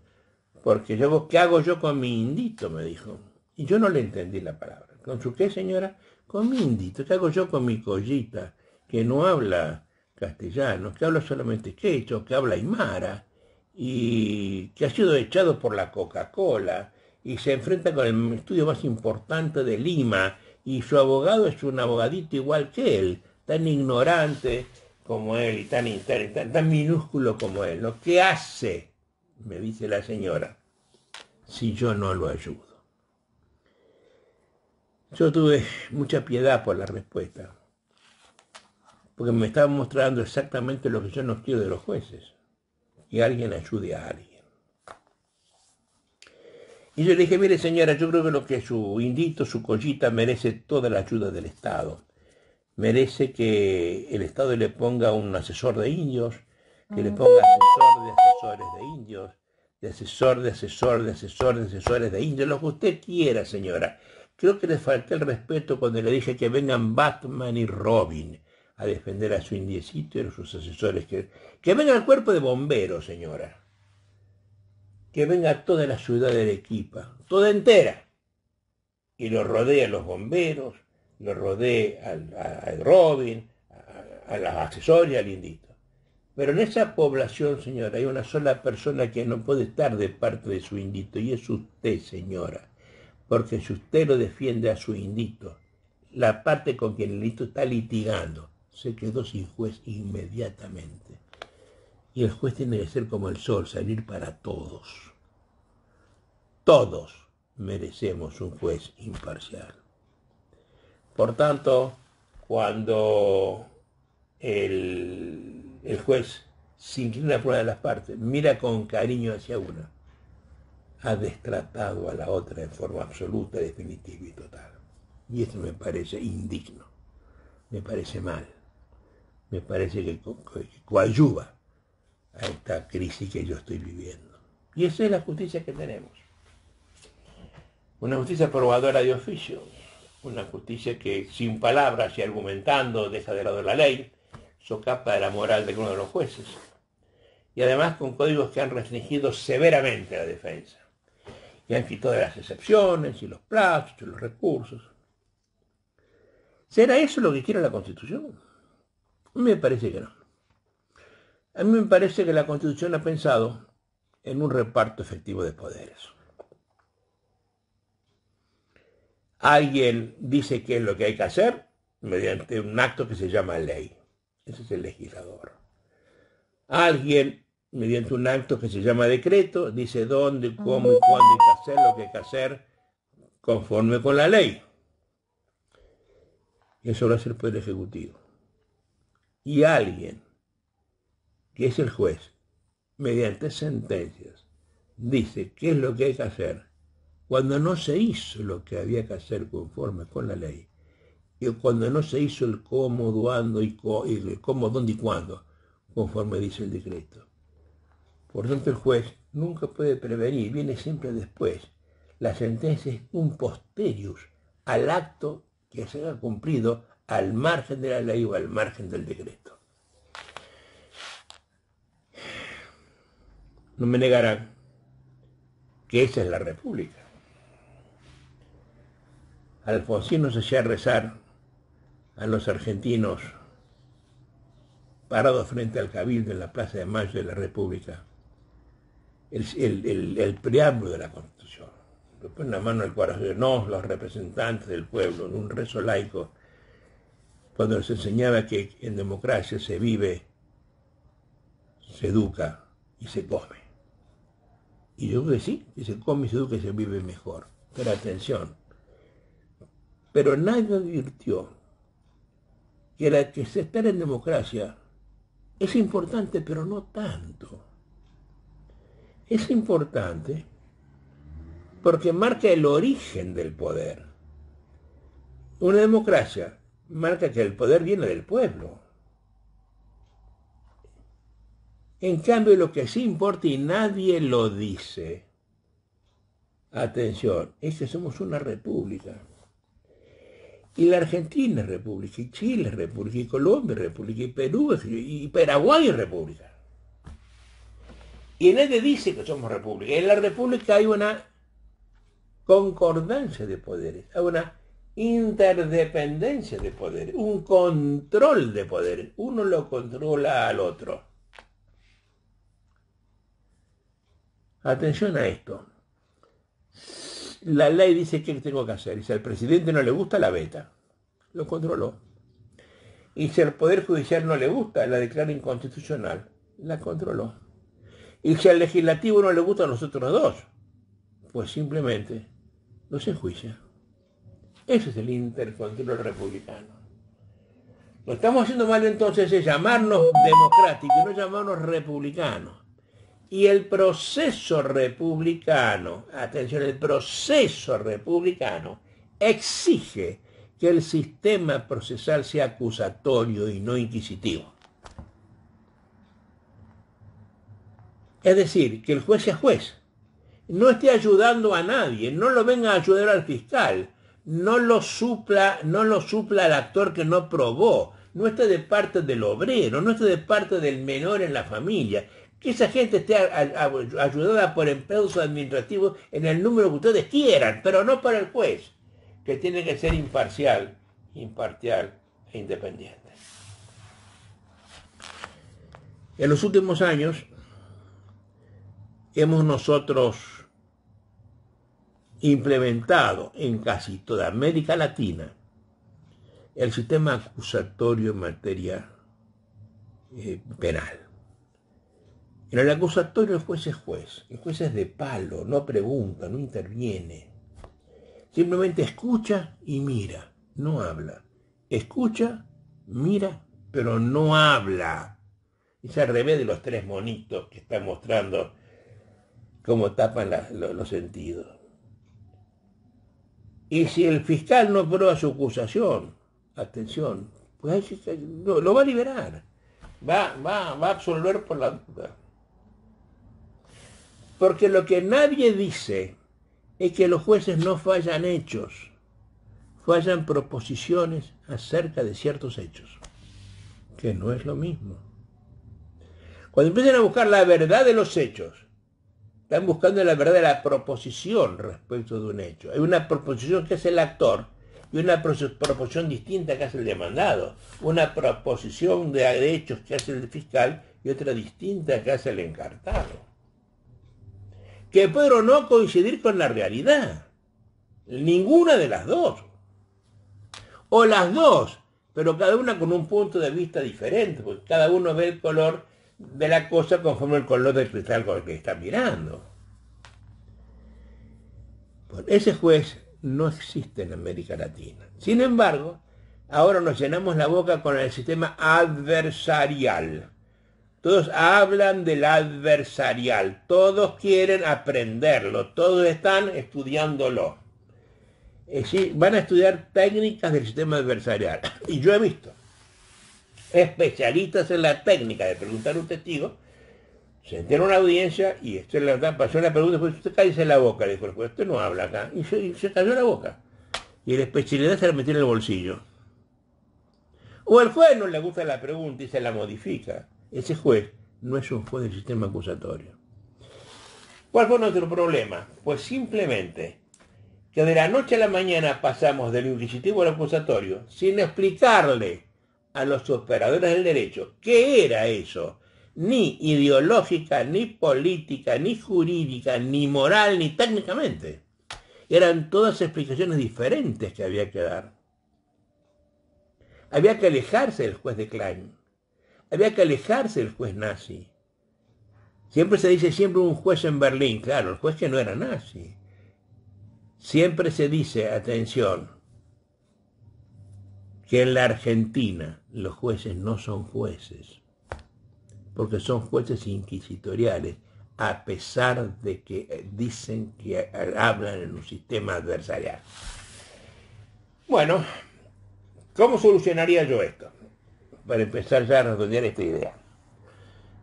porque yo, ¿qué hago yo con mi indito?, me dijo. Y yo no le entendí la palabra. ¿Con su qué, señora? Con mi indito. ¿Qué hago yo con mi collita, que no habla castellano, que habla solamente quechua, que habla aymara, y que ha sido echado por la Coca-Cola, y se enfrenta con el estudio más importante de Lima, y su abogado es un abogadito igual que él, tan ignorante como él y tan minúsculo como él, ¿no? ¿Qué hace? Me dice la señora, si yo no lo ayudo. Yo tuve mucha piedad por la respuesta, porque me estaba mostrando exactamente lo que yo no quiero de los jueces, que alguien ayude a alguien. Y yo le dije, mire señora, yo creo que lo que su indito, su collita, merece toda la ayuda del Estado. Merece que el Estado le ponga un asesor de indios, que le ponga asesor de asesores de indios, de asesores de indios, lo que usted quiera, señora. Creo que le falté el respeto cuando le dije que vengan Batman y Robin a defender a su indiecito y a sus asesores. Que venga el cuerpo de bomberos, señora. Que venga toda la ciudad de Arequipa, toda entera, y lo rodee a los bomberos, lo rodee al Robin, a los asesores, al indito. Pero en esa población, señora, hay una sola persona que no puede estar de parte de su indito, y es usted, señora. Porque si usted lo defiende a su indito, la parte con quien el indito está litigando, se quedó sin juez inmediatamente. Y el juez tiene que ser como el sol, salir para todos. Todos merecemos un juez imparcial. Por tanto, cuando el juez se inclina por una de las partes, mira con cariño hacia una, ha destratado a la otra en forma absoluta, definitiva y total. Y esto me parece indigno, me parece mal, me parece que coadyuva a esta crisis que yo estoy viviendo. Y esa es la justicia que tenemos. Una justicia probadora de oficio, una justicia que sin palabras y argumentando deja de lado la ley, socapa de la moral de uno de los jueces. Y además con códigos que han restringido severamente la defensa. Y han quitado las excepciones y los plazos y los recursos. ¿Será eso lo que quiere la Constitución? A mí me parece que no. A mí me parece que la Constitución ha pensado en un reparto efectivo de poderes. Alguien dice qué es lo que hay que hacer mediante un acto que se llama ley. Ese es el legislador. Alguien, mediante un acto que se llama decreto, dice dónde, cómo y cuándo hay que hacer lo que hay que hacer conforme con la ley. Eso lo hace el Poder Ejecutivo. Y alguien, que es el juez, mediante sentencias, dice qué es lo que hay que hacer cuando no se hizo lo que había que hacer conforme con la ley, y cuando no se hizo el cómo, cuándo y el cómo, dónde y cuándo, conforme dice el decreto. Por tanto, el juez nunca puede prevenir, viene siempre después. La sentencia es un posterius al acto que se haya cumplido al margen de la ley o al margen del decreto. No me negarán que esa es la República. Alfonsín nos hacía rezar a los argentinos parados frente al Cabildo en la Plaza de Mayo de la República el preámbulo de la Constitución. Le ponen la mano al corazón, no, los representantes del pueblo, en un rezo laico, cuando nos enseñaba que en democracia se vive, se educa y se come. Y yo creo que sí, que se come, se educa y se vive mejor. Pero atención, pero nadie advirtió que estar en democracia es importante, pero no tanto. Es importante porque marca el origen del poder. Una democracia marca que el poder viene del pueblo. En cambio, lo que sí importa y nadie lo dice, atención, es que somos una república. Y la Argentina es república, y Chile es república, y Colombia es república, y Perú y Paraguay es república. Y nadie dice que somos república. En la república hay una concordancia de poderes, hay una interdependencia de poderes, un control de poderes. Uno lo controla al otro. Atención a esto. la ley dice qué tengo que hacer. Y si al presidente no le gusta, la veta. Lo controló. Y si al Poder Judicial no le gusta, la declara inconstitucional. La controló. Y si al legislativo no le gusta a nosotros dos, pues simplemente los enjuicia. Ese es el intercontrol republicano. Lo estamos haciendo mal entonces es llamarnos democráticos y no llamarnos republicanos. Y el proceso republicano, atención, el proceso republicano exige que el sistema procesal sea acusatorio y no inquisitivo. Es decir, que el juez sea juez. No esté ayudando a nadie, no lo venga a ayudar al fiscal, no lo supla al actor que no probó, no esté de parte del obrero, no esté de parte del menor en la familia. Que esa gente esté ayudada por empleados administrativos en el número que ustedes quieran, pero no para el juez, que tiene que ser imparcial e independiente. En los últimos años hemos nosotros implementado en casi toda América Latina el sistema acusatorio en materia penal. En el acusatorio el juez es de palo, no pregunta, no interviene. Simplemente escucha y mira, no habla. Escucha, mira, pero no habla. Es al revés de los tres monitos que están mostrando cómo tapan los sentidos. Y si el fiscal no prueba su acusación, atención, pues lo va a liberar. Va a absolver por la duda. Porque lo que nadie dice es que los jueces no fallan hechos, fallan proposiciones acerca de ciertos hechos, que no es lo mismo. Cuando empiezan a buscar la verdad de los hechos, están buscando la verdad de la proposición respecto de un hecho. Hay una proposición que hace el actor y una proposición distinta que hace el demandado. Una proposición de hechos que hace el fiscal y otra distinta que hace el encartado. Que puede no coincidir con la realidad. Ninguna de las dos. O las dos, pero cada una con un punto de vista diferente, porque cada uno ve el color de la cosa conforme el color del cristal con el que está mirando. Bueno, ese juez no existe en América Latina. Sin embargo, ahora nos llenamos la boca con el sistema adversarial. Todos hablan del adversarial, todos quieren aprenderlo, todos están estudiándolo. Sí, van a estudiar técnicas del sistema adversarial. Y yo he visto especialistas en la técnica de preguntar a un testigo, se entera una audiencia y pasó una pregunta, pues usted cállese la boca, le dijo el juez, usted no habla acá, y se cayó la boca. Y el especialista se la metió en el bolsillo. O el juez no le gusta la pregunta y se la modifica. Ese juez no es un juez del sistema acusatorio. ¿Cuál fue nuestro problema? Pues simplemente que de la noche a la mañana pasamos del inquisitivo al acusatorio sin explicarle a los operadores del derecho qué era eso, ni ideológica, ni política, ni jurídica, ni moral, ni técnicamente. Eran todas explicaciones diferentes que había que dar. Había que alejarse del juez de Klein. Había que alejarse del juez nazi. Siempre se dice siempre un juez en Berlín. Claro, el juez que no era nazi. Siempre se dice, atención, que en la Argentina los jueces no son jueces, porque son jueces inquisitoriales, a pesar de que dicen que hablan en un sistema adversarial. Bueno, ¿cómo solucionaría yo esto? Para empezar ya a redondear esta idea.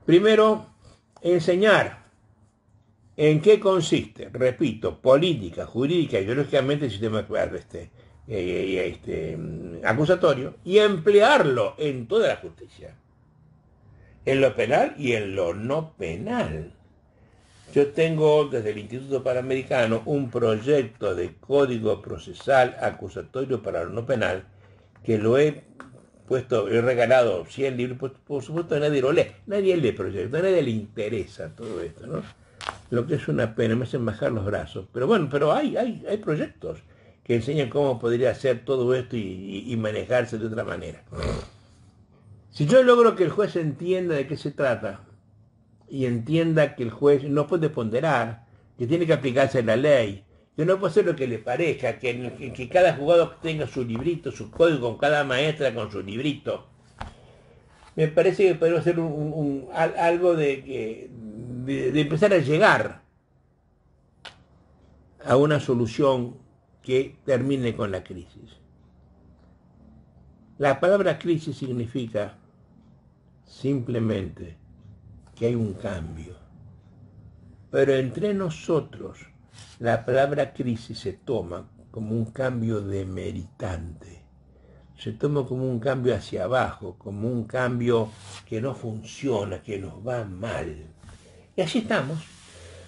Primero, enseñar en qué consiste, repito, política, jurídica, ideológicamente el sistema acusatorio, y emplearlo en toda la justicia, en lo penal y en lo no penal. Yo tengo desde el Instituto Panamericano un proyecto de código procesal acusatorio para lo no penal que lo he regalado 100 libros, por supuesto nadie lo lee, nadie lee proyectos, a nadie le interesa todo esto, ¿no? lo que es una pena, me hacen bajar los brazos. Pero bueno, pero hay proyectos que enseñan cómo podría hacer todo esto y manejarse de otra manera. Si yo logro que el juez entienda de qué se trata y entienda que el juez no puede ponderar, que tiene que aplicarse la ley, que no puede hacer lo que le parezca, que cada jugador tenga su librito, su código, con cada maestra con su librito, me parece que podemos hacer algo de empezar a llegar a una solución que termine con la crisis. La palabra crisis significa simplemente que hay un cambio. Pero entre nosotros, la palabra crisis se toma como un cambio demeritante. Se toma como un cambio hacia abajo, como un cambio que no funciona, que nos va mal. Y así estamos.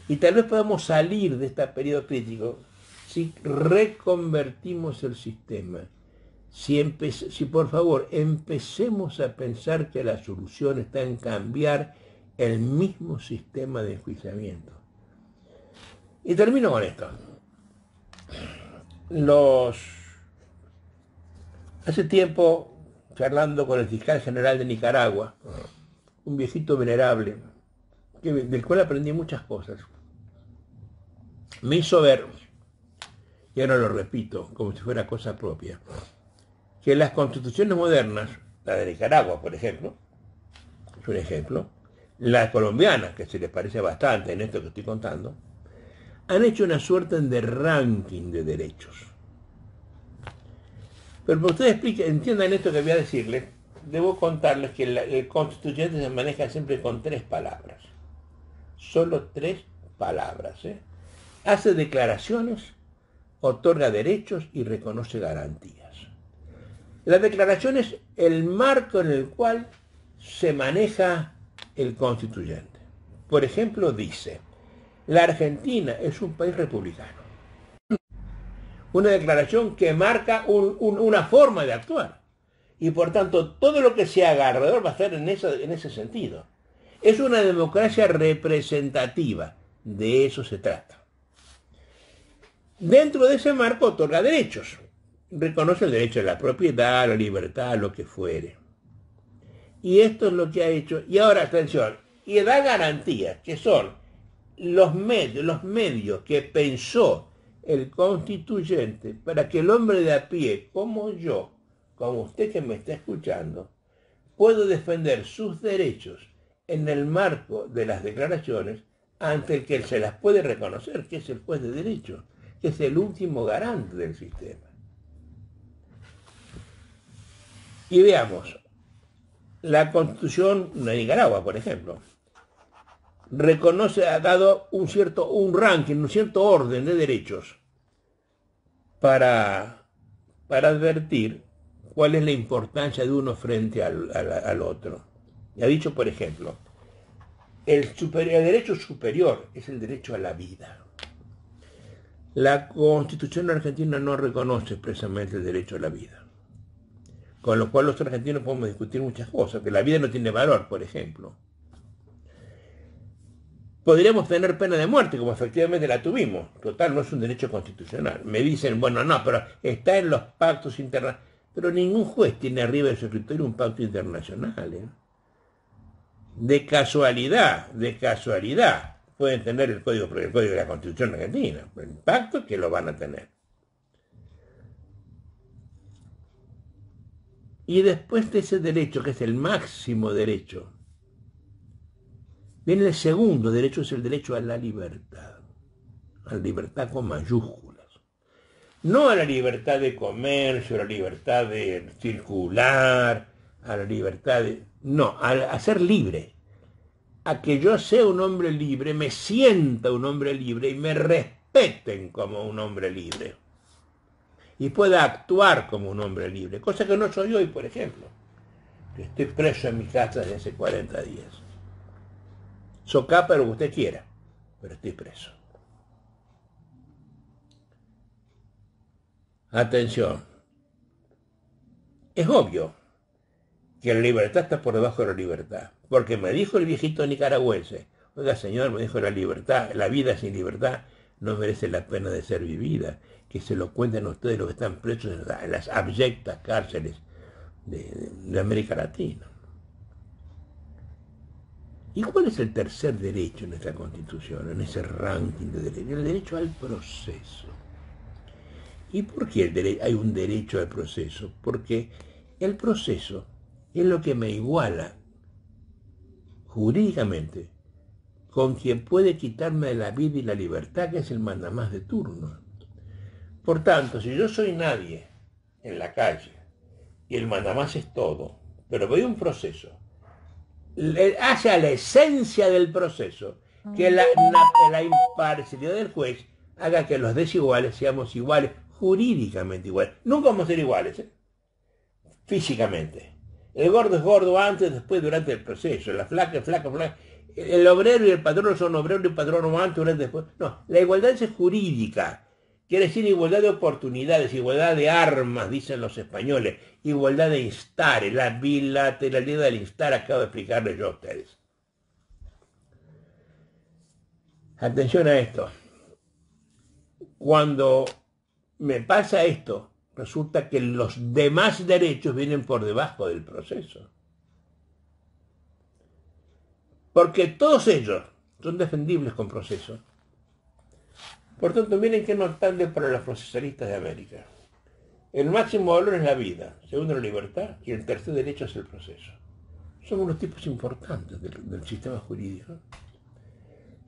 Y tal vez podamos salir de este periodo crítico si reconvertimos el sistema. Si por favor empecemos a pensar que la solución está en cambiar el mismo sistema de enjuiciamiento. Y termino con esto. Hace tiempo, charlando con el fiscal general de Nicaragua, un viejito venerable, del cual aprendí muchas cosas, me hizo ver, y ahora lo repito como si fuera cosa propia, que las constituciones modernas, la de Nicaragua, por ejemplo, es un ejemplo, la colombiana, que se les parece bastante en esto que estoy contando, han hecho una suerte de ranking de derechos. Pero para que ustedes entiendan esto que voy a decirles, debo contarles que el constituyente se maneja siempre con 3 palabras. Solo 3 palabras. Hace declaraciones, otorga derechos y reconoce garantías. La declaración es el marco en el cual se maneja el constituyente. Por ejemplo, dice, la Argentina es un país republicano. Una declaración que marca una forma de actuar. Y por tanto, todo lo que se haga alrededor va a estar en ese sentido. Es una democracia representativa. De eso se trata. Dentro de ese marco otorga derechos. Reconoce el derecho a la propiedad, a la libertad, lo que fuere. Y esto es lo que ha hecho. Y ahora, atención, y da garantías, que son los medios que pensó el constituyente para que el hombre de a pie, como yo, como usted que me está escuchando, pueda defender sus derechos en el marco de las declaraciones ante el que se las puede reconocer, que es el juez de derecho, que es el último garante del sistema. Y veamos, la Constitución de Nicaragua, por ejemplo, ha dado un ranking, un cierto orden de derechos para advertir cuál es la importancia de uno frente al otro. Y ha dicho, por ejemplo, el derecho superior es el derecho a la vida. La Constitución argentina no reconoce expresamente el derecho a la vida. Con lo cual los argentinos podemos discutir muchas cosas, que la vida no tiene valor, por ejemplo. Podríamos tener pena de muerte, como efectivamente la tuvimos. Total, no es un derecho constitucional. Me dicen, bueno, no, pero está en los pactos internacionales. Pero ningún juez tiene arriba de su escritorio un pacto internacional. De casualidad, pueden tener el código de la Constitución argentina. El pacto que lo van a tener. Y después de ese derecho, que es el máximo derecho, viene el segundo derecho, es el derecho a la libertad. A la libertad con mayúsculas. No a la libertad de comercio, a la libertad de circular, a la libertad de... No, a ser libre. A que yo sea un hombre libre, me sienta un hombre libre y me respeten como un hombre libre. Y pueda actuar como un hombre libre, cosa que no soy hoy, por ejemplo, que estoy preso en mi casa desde hace 40 días. Socapa lo que usted quiera, pero estoy preso. Atención, es obvio que la libertad está por debajo de la libertad, porque me dijo el viejito nicaragüense, Oiga, señor, me dijo, la libertad, la vida sin libertad no merece la pena de ser vivida. Que se lo cuenten ustedes los que están presos en las abyectas cárceles de América Latina. ¿Y cuál es el tercer derecho en nuestra Constitución, en ese ranking de derechos? El derecho al proceso. ¿Y por qué hay un derecho al proceso? Porque el proceso es lo que me iguala jurídicamente con quien puede quitarme la vida y la libertad, que es el mandamás de turno. Por tanto, si yo soy nadie en la calle y el mandamás es todo, pero voy a un proceso, hacia la esencia del proceso, que la imparcialidad del juez haga que los desiguales seamos iguales, jurídicamente iguales. Nunca vamos a ser iguales, físicamente. El gordo es gordo antes, después, durante el proceso. La flaca es flaca, flaca. El obrero y el patrón son obrero y patrón antes, durante, después. No, la igualdad es jurídica. Quiere decir igualdad de oportunidades, igualdad de armas, dicen los españoles, igualdad de instares, la bilateralidad del instar, acabo de explicarles yo a ustedes. Atención a esto. Cuando me pasa esto, resulta que los demás derechos vienen por debajo del proceso. Porque todos ellos son defendibles con proceso. Por tanto, miren qué notable para los procesalistas de América. El máximo valor es la vida, segundo la libertad, y el tercer derecho es el proceso. Somos los tipos importantes del sistema jurídico.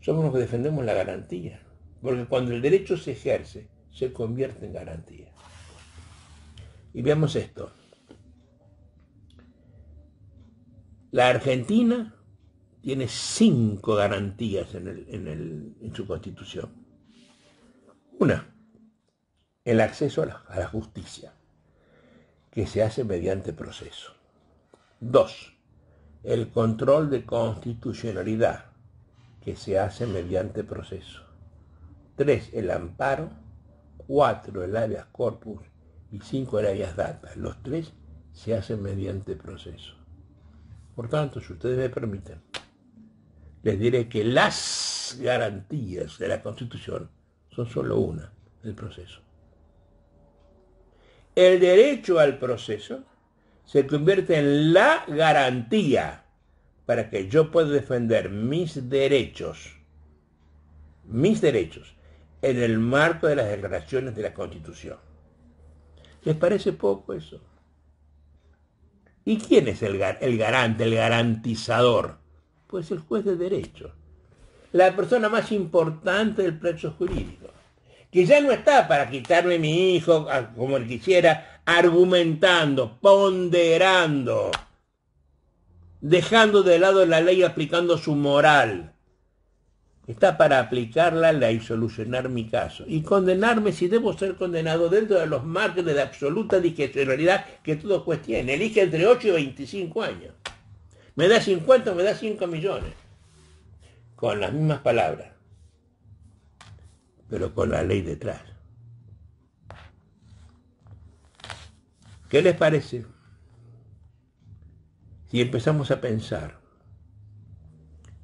Somos los que defendemos la garantía, porque cuando el derecho se ejerce, se convierte en garantía. Y veamos esto. La Argentina tiene 5 garantías en su Constitución. Una, el acceso a la justicia, que se hace mediante proceso. 2, el control de constitucionalidad, que se hace mediante proceso. 3, el amparo. 4, el habeas corpus. Y 5, el habeas data. Los 3 se hacen mediante proceso. Por tanto, si ustedes me permiten, les diré que las garantías de la Constitución son solo una, el proceso. El derecho al proceso se convierte en la garantía para que yo pueda defender mis derechos, en el marco de las declaraciones de la Constitución. ¿Les parece poco eso? ¿Y quién es el garante, el garantizador? Pues el juez de derecho, la persona más importante del proceso jurídico, que ya no está para quitarme a mi hijo como él quisiera, argumentando, ponderando, dejando de lado la ley, aplicando su moral. Está para aplicarla y solucionar mi caso y condenarme si debo ser condenado dentro de los márgenes de absoluta discrecionalidad que todo juez tiene. Elige entre 8 y 25 años. Me da 50 o me da 5 millones. Con las mismas palabras, pero con la ley detrás. ¿Qué les parece si empezamos a pensar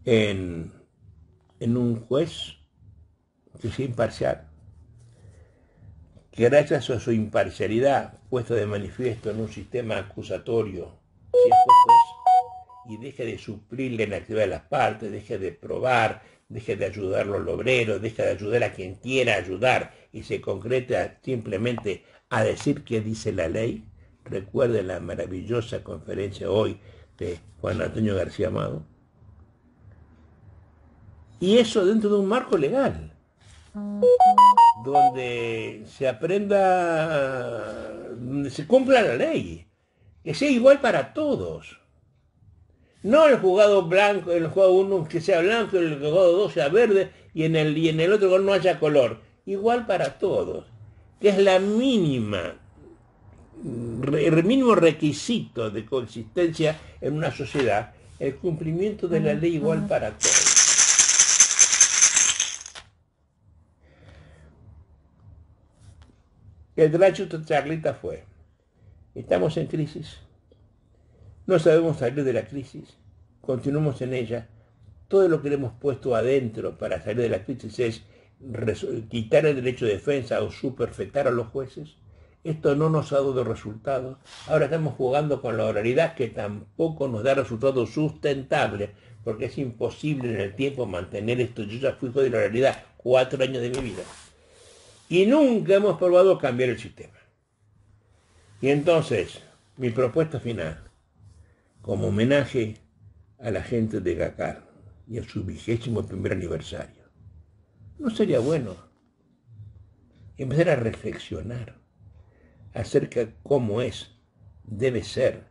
en un juez que sea imparcial, que gracias a su imparcialidad, puesto de manifiesto en un sistema acusatorio, si es juez, y deje de suplirle en la actividad de las partes, deje de probar, deje de ayudar a los obreros, deje de ayudar a quien quiera ayudar y se concreta simplemente a decir qué dice la ley? Recuerden la maravillosa conferencia hoy de Juan Antonio García Amado. Y eso dentro de un marco legal, donde se aprenda, donde se cumpla la ley, que sea igual para todos. No el juzgado blanco, el juzgado 1 que sea blanco, el juzgado 2 sea verde y en el otro no haya color. Igual para todos, que es el mínimo requisito de coexistencia en una sociedad, el cumplimiento de la ley igual para todos. El derecho de charlita fue: estamos en crisis, no sabemos salir de la crisis, continuamos en ella, todo lo que le hemos puesto adentro para salir de la crisis es quitar el derecho de defensa o superfetar a los jueces. Esto no nos ha dado resultados. Ahora estamos jugando con la oralidad, que tampoco nos da resultados sustentables, porque es imposible en el tiempo mantener esto. Yo ya fui hijo de la oralidad 4 años de mi vida. Y nunca hemos probado cambiar el sistema. Y entonces, mi propuesta final, como homenaje a la gente de Gacar y a su 21º aniversario, ¿no sería bueno empezar a reflexionar acerca de cómo debe ser,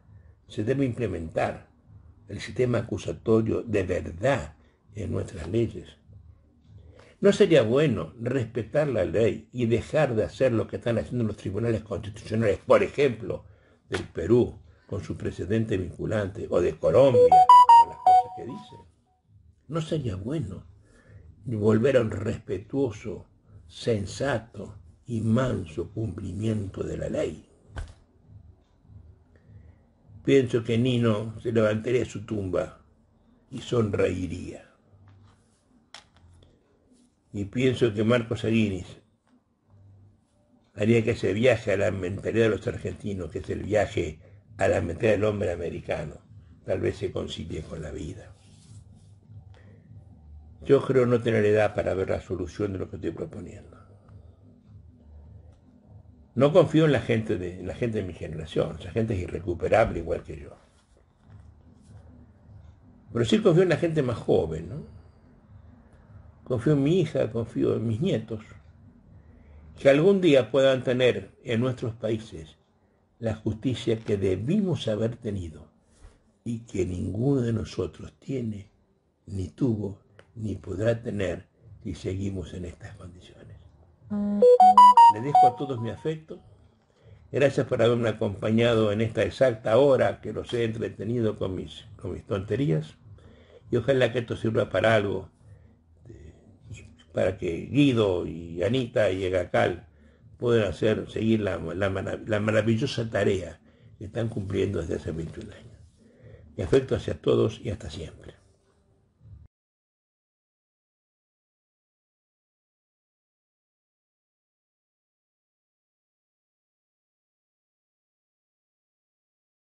se debe implementar el sistema acusatorio de verdad en nuestras leyes? ¿No sería bueno respetar la ley y dejar de hacer lo que están haciendo los tribunales constitucionales, por ejemplo, del Perú, con su precedente vinculante, o de Colombia, con las cosas que dicen? ¿No sería bueno volver a un respetuoso, sensato y manso cumplimiento de la ley? Pienso que Nino se levantaría de su tumba y sonreiría. Y pienso que Marcos Aguinis haría que ese viaje a la mentalidad de los argentinos, que es el viaje a la mentalidad del hombre americano, tal vez se concilie con la vida. Yo creo no tener edad para ver la solución de lo que estoy proponiendo. No confío en la gente de mi generación. Esa gente es irrecuperable igual que yo. Pero sí confío en la gente más joven, ¿no? Confío en mi hija, confío en mis nietos, que algún día puedan tener en nuestros países la justicia que debimos haber tenido y que ninguno de nosotros tiene, ni tuvo, ni podrá tener si seguimos en estas condiciones. Les dejo a todos mi afecto. Gracias por haberme acompañado en esta exacta hora que los he entretenido con mis tonterías. Y ojalá que esto sirva para algo, para que Guido y Anita y Egacal puedan seguir la maravillosa tarea que están cumpliendo desde hace 21 años. Mi afecto hacia todos y hasta siempre.